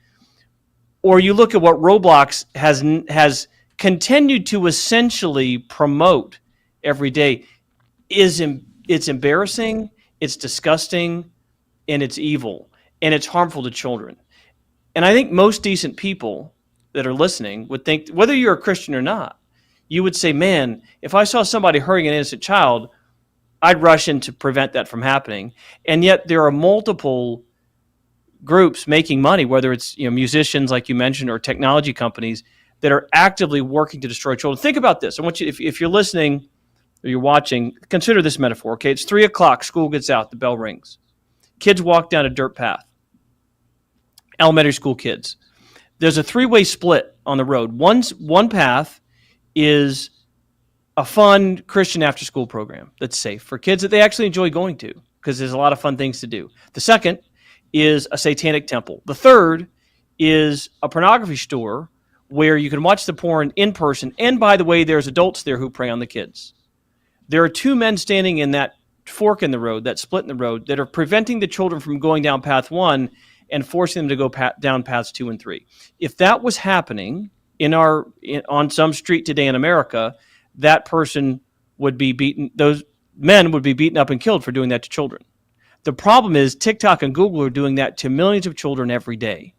Or you look at what Roblox has continued to essentially promote every day. It's embarrassing, it's disgusting, and it's evil, and it's harmful to children. And I think most decent people that are listening would think, whether you're a Christian or not, you would say, man, if I saw somebody hurting an innocent child, I'd rush in to prevent that from happening. And yet there are multiple groups making money, whether it's musicians like you mentioned or technology companies that are actively working to destroy children. Think about this. I want you, if you're listening or you're watching, consider this metaphor. Okay, it's 3:00, school gets out, the bell rings. Kids walk down a dirt path. Elementary school kids. There's a three-way split on the road. One path is a fun Christian after-school program that's safe for kids that they actually enjoy going to because there's a lot of fun things to do. The second is a satanic temple. The third is a pornography store where you can watch the porn in person. And by the way, there's adults there who prey on the kids. There are two men standing in that fork in the road, that split in the road, that are preventing the children from going down path 1 and forcing them to go down paths 2 and 3. If that was happening on some street today in America, that person would be beaten. Those men would be beaten up and killed for doing that to children. The problem is TikTok and Google are doing that to millions of children every day.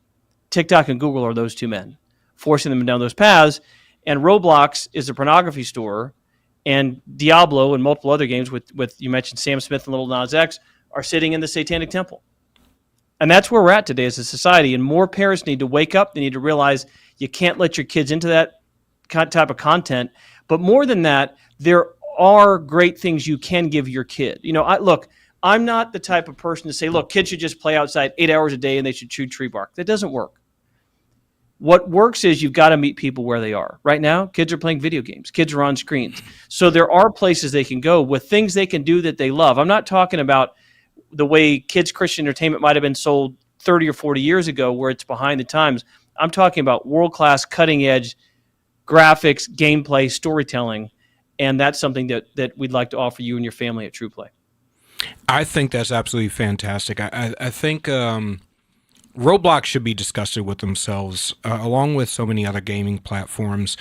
TikTok and Google are those two men, forcing them down those paths. And Roblox is a pornography store, and Diablo and multiple other games with you mentioned Sam Smith and Lil Nas X are sitting in the Satanic Temple. And that's where we're at today as a society. And more parents need to wake up. They need to realize you can't let your kids into that type of content. But more than that, there are great things you can give your kid. I'm not the type of person to say, look, kids should just play outside 8 hours a day and they should chew tree bark. That doesn't work. What works is you've got to meet people where they are. Right now, kids are playing video games. Kids are on screens. So there are places they can go with things they can do that they love. I'm not talking about the way kids' Christian entertainment might have been sold 30 or 40 years ago where it's behind the times. I'm talking about world-class, cutting-edge graphics, gameplay, storytelling, and that's something that we'd like to offer you and your family at TruePlay. I think that's absolutely fantastic. I think Roblox should be disgusted with themselves, along with so many other gaming platforms.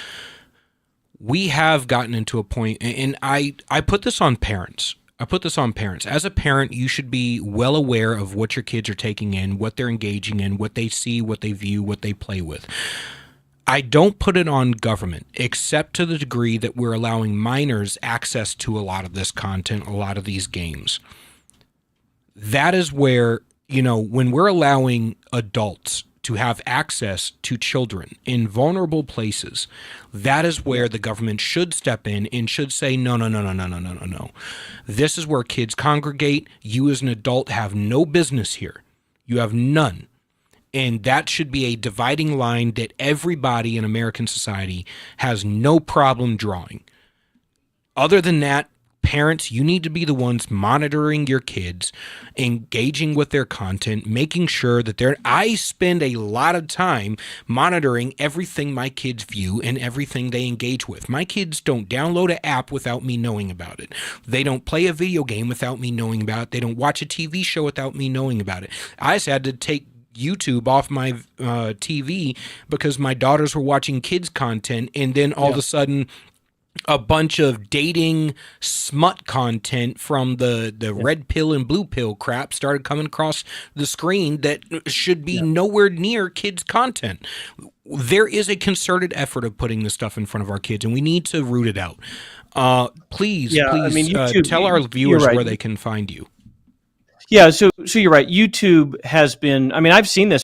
We have gotten into a point, and I put this on parents. As a parent, you should be well aware of what your kids are taking in, what they're engaging in, what they see, what they view, what they play with. I don't put it on government, except to the degree that we're allowing minors access to a lot of this content, a lot of these games. That is where, when we're allowing adults to have access to children in vulnerable places, that is where the government should step in and should say, no. This is where kids congregate. You as an adult have no business here. You have none. And that should be a dividing line that everybody in American society has no problem drawing. Other than that, parents, you need to be the ones monitoring your kids, engaging with their content, making sure that I spend a lot of time monitoring everything my kids view and everything they engage with. My kids don't download an app without me knowing about it. They don't play a video game without me knowing about it. They don't watch a TV show without me knowing about it. I just had to take YouTube off my TV because my daughters were watching kids content, and then all of a sudden a bunch of dating smut content from the red pill and blue pill crap started coming across the screen that should be nowhere near kids content. There is a concerted effort of putting this stuff in front of our kids, and we need to root it out. Please, YouTube, tell our viewers where they can find you. Yeah, so you're right. YouTube has been, I've seen this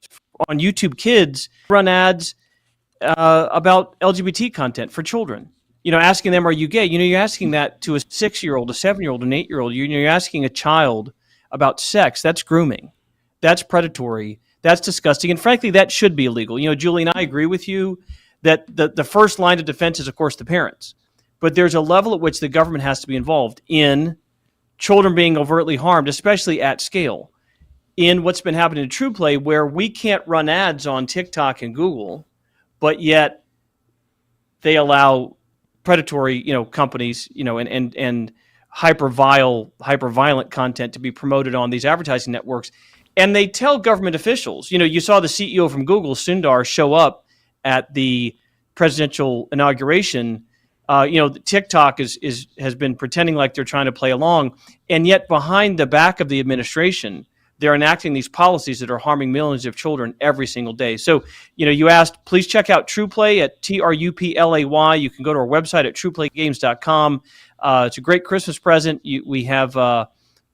on YouTube Kids, run ads about LGBT content for children. Asking them, are you gay? You're asking that to a 6-year-old, a 7-year-old, an 8-year-old. You're asking a child about sex. That's grooming. That's predatory. That's disgusting. And frankly, that should be illegal. Julie and I agree with you that the first line of defense is, of course, the parents. But there's a level at which the government has to be involved in children being overtly harmed, especially at scale. In what's been happening in TruePlay, where we can't run ads on TikTok and Google, but yet they allow predatory, companies, and hyper violent content to be promoted on these advertising networks. And they tell government officials, you saw the CEO from Google, Sundar, show up at the presidential inauguration. TikTok has been pretending like they're trying to play along, and yet behind the back of the administration, they're enacting these policies that are harming millions of children every single day. So, you asked, please check out TruePlay at TRUPLAY. You can go to our website at trueplaygames.com. It's a great Christmas present. We have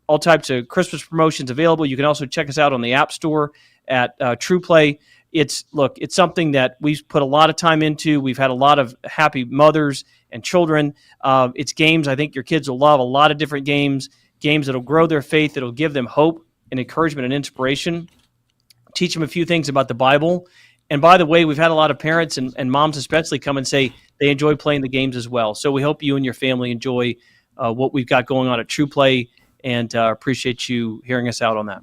all types of Christmas promotions available. You can also check us out on the App Store at TruePlay. It's something that we've put a lot of time into. We've had a lot of happy mothers and children. It's games I think your kids will love, a lot of different games that'll grow their faith, that'll give them hope and encouragement and inspiration, teach them a few things about the Bible. And by the way, we've had a lot of parents and moms especially come and say they enjoy playing the games as well. So we hope you and your family enjoy what we've got going on at TruePlay, and appreciate you hearing us out on that.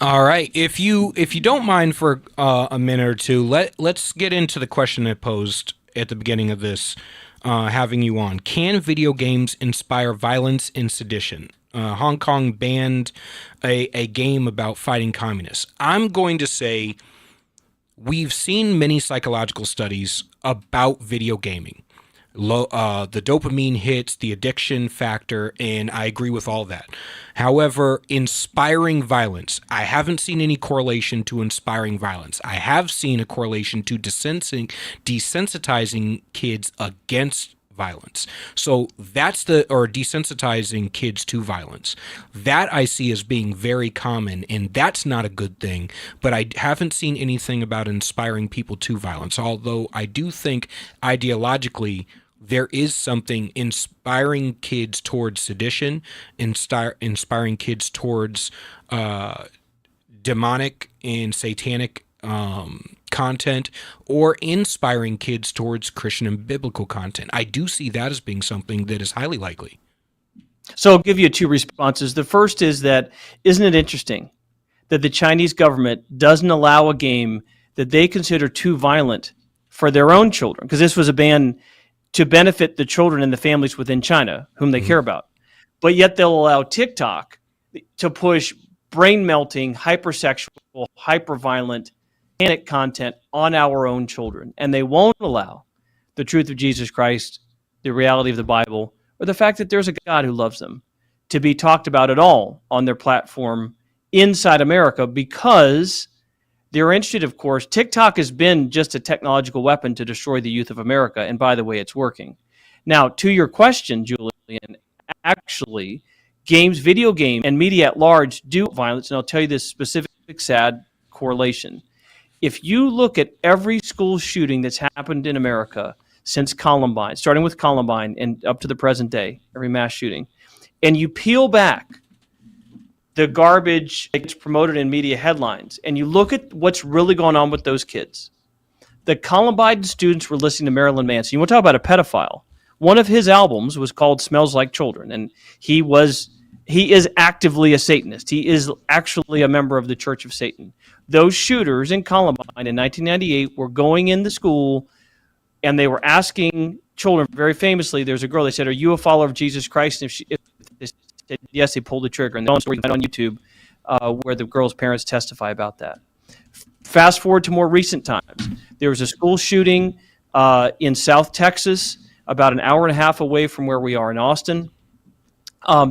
All right. If you don't mind for a minute or two, let's get into the question I posed at the beginning of this, having you on. Can video games inspire violence and sedition? Hong Kong banned a game about fighting communists. I'm going to say we've seen many psychological studies about video gaming. The dopamine hits, the addiction factor, and I agree with all that. However, inspiring violence, I haven't seen any correlation to inspiring violence. I have seen a correlation to desensitizing kids against violence. So or desensitizing kids to violence. That I see as being very common, and that's not a good thing, but I haven't seen anything about inspiring people to violence, although I do think ideologically there is something inspiring kids towards sedition, inspiring kids towards demonic and satanic content, or inspiring kids towards Christian and biblical content. I do see that as being something that is highly likely. So I'll give you two responses. The first is that, isn't it interesting that the Chinese government doesn't allow a game that they consider too violent for their own children? Because this was a ban to benefit the children and the families within China whom they care about. But yet they'll allow TikTok to push brain-melting, hypersexual, hyper-violent, satanic content on our own children. And they won't allow the truth of Jesus Christ, the reality of the Bible, or the fact that there's a God who loves them to be talked about at all on their platform inside America, because they're interested, of course. TikTok has been just a technological weapon to destroy the youth of America. And by the way, it's working. Now, to your question, Julian, actually, video game, and media at large do violence. And I'll tell you this specific sad correlation. If you look at every school shooting that's happened in America since Columbine, starting with Columbine and up to the present day, every mass shooting, and you peel back the garbage that gets promoted in media headlines, and you look at what's really going on with those kids. The Columbine students were listening to Marilyn Manson. You want to talk about a pedophile. One of his albums was called Smells Like Children, and he is actively a Satanist. He is actually a member of the Church of Satan. Those shooters in Columbine in 1998 were going in the school, and they were asking children, very famously, there's a girl, they said, "Are you a follower of Jesus Christ?" And if they said yes, they pulled the trigger. And the story on YouTube where the girl's parents testify about that. Fast forward to more recent times. There was a school shooting in South Texas, about an hour and a half away from where we are in Austin.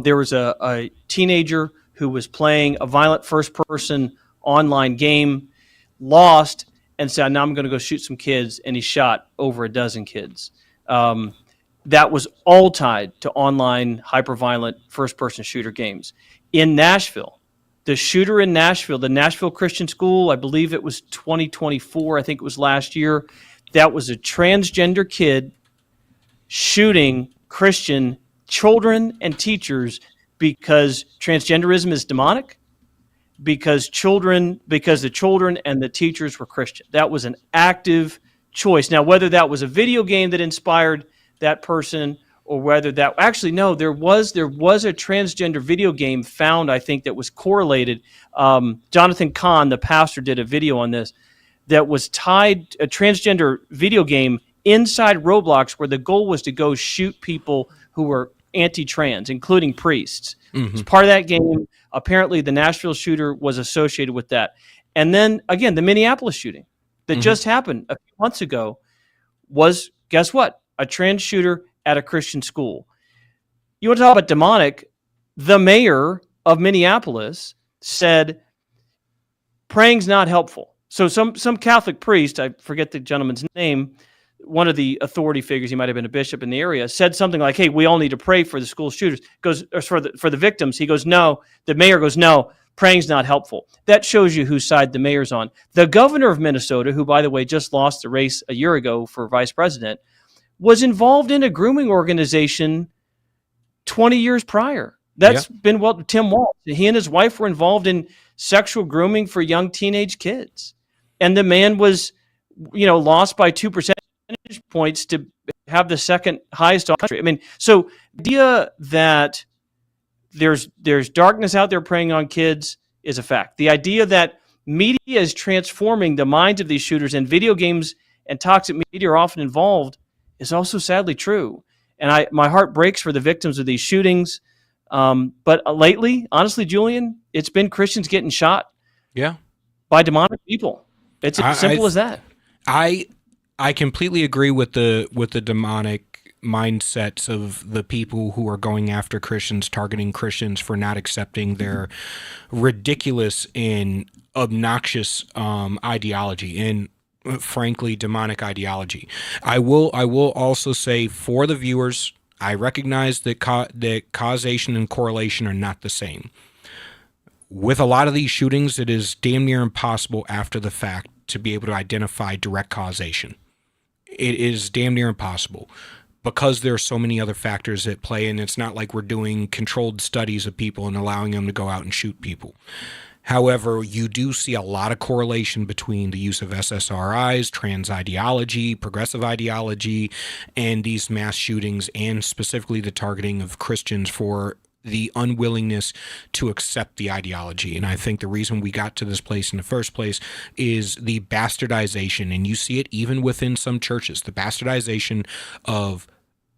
There was a teenager who was playing a violent first-person online game, lost, and said, "Now I'm going to go shoot some kids," and he shot over a dozen kids. That was all tied to online, hyper-violent, first-person shooter games. In Nashville, the shooter in Nashville, the Nashville Christian School, I believe it was 2024, I think it was last year, that was a transgender kid shooting Christian children and teachers because transgenderism is demonic, because the children and the teachers were Christian. That was an active choice. Now, whether that was a video game that inspired that person, or whether that actually, no, there was a transgender video game found, I think, that was correlated. Jonathan Kahn, the pastor, did a video on this that was tied a transgender video game inside Roblox, where the goal was to go shoot people who were anti-trans, including priests. As part of that game, Apparently, the Nashville shooter was associated with that. And then, again, the Minneapolis shooting that just happened a few months ago was, guess what? A trans shooter at a Christian school. You want to talk about demonic? The mayor of Minneapolis said, praying's not helpful. So some Catholic priest, I forget the gentleman's name, one of the authority figures, he might have been a bishop in the area, said something like, hey, we all need to pray for the school shooters. Goes, or for the victims. He goes, no. The mayor goes, no, praying's not helpful. That shows you whose side the mayor's on. The governor of Minnesota, who, by the way, just lost the race a year ago for vice president, was involved in a grooming organization 20 years prior. That's been Tim Walz. He and his wife were involved in sexual grooming for young teenage kids. And the man was, lost by 2 percentage points to have the second highest country. I mean, so the idea that there's darkness out there preying on kids is a fact. The idea that media is transforming the minds of these shooters and video games and toxic media are often involved is also sadly true. And my heart breaks for the victims of these shootings. But lately, honestly, Julian, it's been Christians getting shot by demonic people. It's as simple as that. I completely agree with the demonic mindsets of the people who are going after Christians, targeting Christians for not accepting their ridiculous and obnoxious ideology and frankly demonic ideology. I will also say for the viewers, I recognize that causation and correlation are not the same. With a lot of these shootings, it is damn near impossible after the fact to be able to identify direct causation. It is damn near impossible because there are so many other factors at play, and it's not like we're doing controlled studies of people and allowing them to go out and shoot people. However, you do see a lot of correlation between the use of SSRIs, trans ideology, progressive ideology, and these mass shootings, and specifically the targeting of Christians for the unwillingness to accept the ideology. And I think the reason we got to this place in the first place is the bastardization, and you see it even within some churches, the bastardization of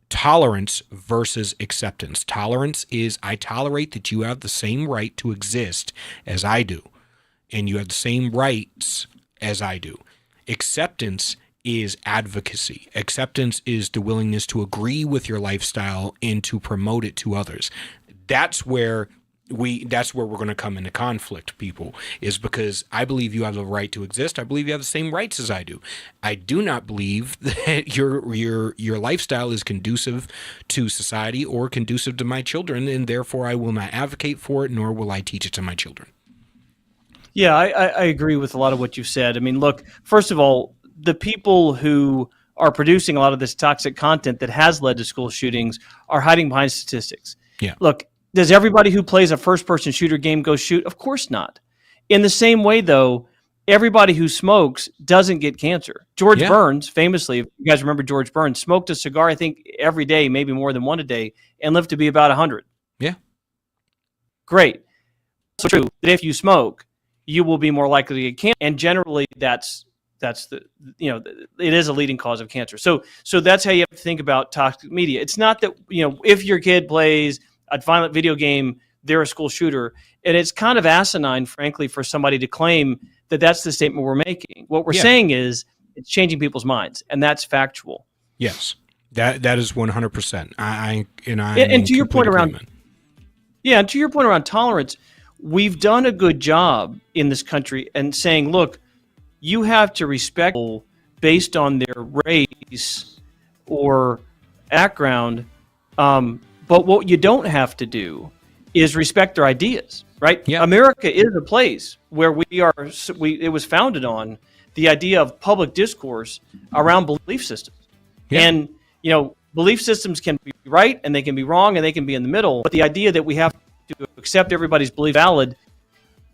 tolerance versus acceptance. Tolerance is, I tolerate that you have the same right to exist as I do, and you have the same rights as I do. Acceptance is advocacy. Acceptance is the willingness to agree with your lifestyle and to promote it to others. That's where we're going to come into conflict, people, is because I believe you have the right to exist. I believe you have the same rights as I do. I do not believe that your lifestyle is conducive to society or conducive to my children, and therefore I will not advocate for it, nor will I teach it to my children. Yeah, I agree with a lot of what you've said. I mean, look, first of all, the people who are producing a lot of this toxic content that has led to school shootings are hiding behind statistics. Yeah. Look, does everybody who plays a first-person shooter game go shoot? Of course not. In the same way, though, everybody who smokes doesn't get cancer. George Burns, famously, if you guys remember George Burns, smoked a cigar, I think, every day, maybe more than one a day, and lived to be about 100. Yeah. Great. So true that if you smoke, you will be more likely to get cancer. And generally, that's the, it is a leading cause of cancer. So that's how you have to think about toxic media. It's not that, if your kid plays a violent video game, they're a school shooter. And it's kind of asinine, frankly, for somebody to claim that that's the statement we're making. What we're saying is it's changing people's minds, and that's factual. Yes, that is 100%. And to your point around, and to your point around tolerance, we've done a good job in this country and saying, look, you have to respect people based on their race or background. But what you don't have to do is respect their ideas, right? Yeah. America is a place where it was founded on the idea of public discourse around belief systems. Yeah. And, belief systems can be right and they can be wrong and they can be in the middle. But the idea that we have to accept everybody's belief valid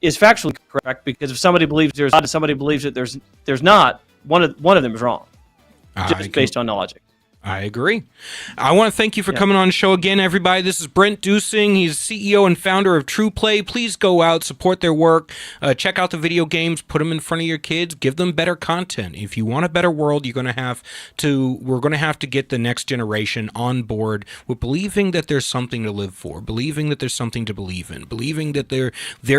is factually correct, because if somebody believes there's God and somebody believes that there's not, one of them is wrong, just based on logic. I agree. I want to thank you for coming on the show again, everybody. This is Brent Dusing. He's CEO and founder of True Play. Please go out, support their work, check out the video games, put them in front of your kids, give them better content. If you want a better world, we're going to have to get the next generation on board with believing that there's something to live for, believing that there's something to believe in, believing that there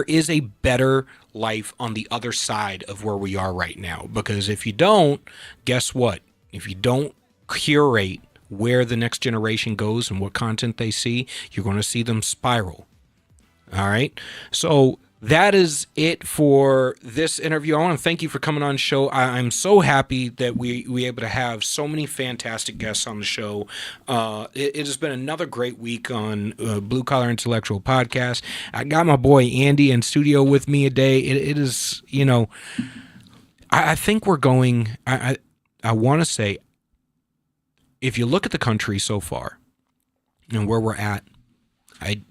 is a better life on the other side of where we are right now. Because if you don't, guess what? If you don't curate where the next generation goes and what content they see, you're going to see them spiral. All right. So that is it for this interview. I want to thank you for coming on the show. I'm so happy that we were able to have so many fantastic guests on the show. It has been another great week on Blue Collar Intellectual Podcast. I got my boy Andy in studio with me today. It is, I think we're going, I want to say, if you look at the country so far and where we're at,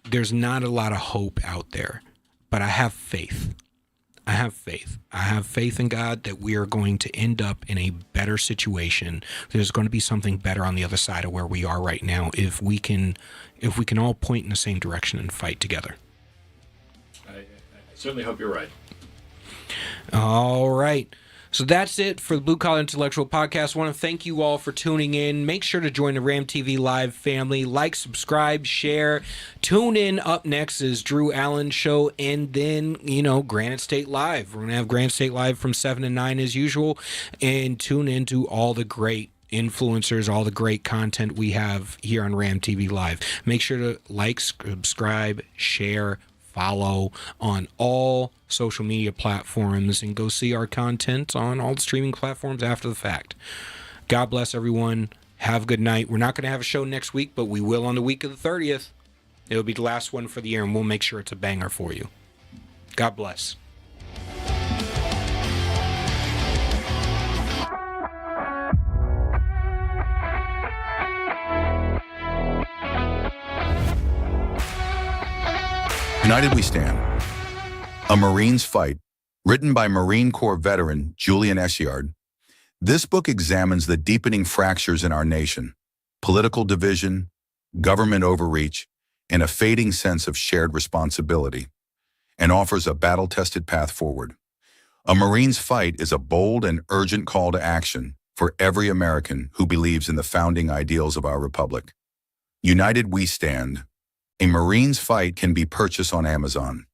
there's not a lot of hope out there, but I have faith. I have faith in God that we are going to end up in a better situation. There's going to be something better on the other side of where we are right now if we can all point in the same direction and fight together. I certainly hope you're right. All right. So that's it for the Blue Collar Intellectual Podcast. I want to thank you all for tuning in. Make sure to join the Ram TV Live family. Like, subscribe, share. Tune in. Up next is Drew Allen's show, and then, Granite State Live. We're going to have Granite State Live from 7 to 9 as usual, and tune into all the great influencers, all the great content we have here on Ram TV Live. Make sure to like, subscribe, share, follow on all social media platforms, and go see our content on all the streaming platforms after the fact. God bless everyone. Have a good night. We're not going to have a show next week, but we will on the week of the 30th. It'll be the last one for the year, and we'll make sure it's a banger for you. God bless. United We Stand. A Marine's Fight, written by Marine Corps veteran Julian Eschyard. This book examines the deepening fractures in our nation, political division, government overreach, and a fading sense of shared responsibility, and offers a battle-tested path forward. A Marine's Fight is a bold and urgent call to action for every American who believes in the founding ideals of our republic. United We Stand. A Marine's Fight can be purchased on Amazon.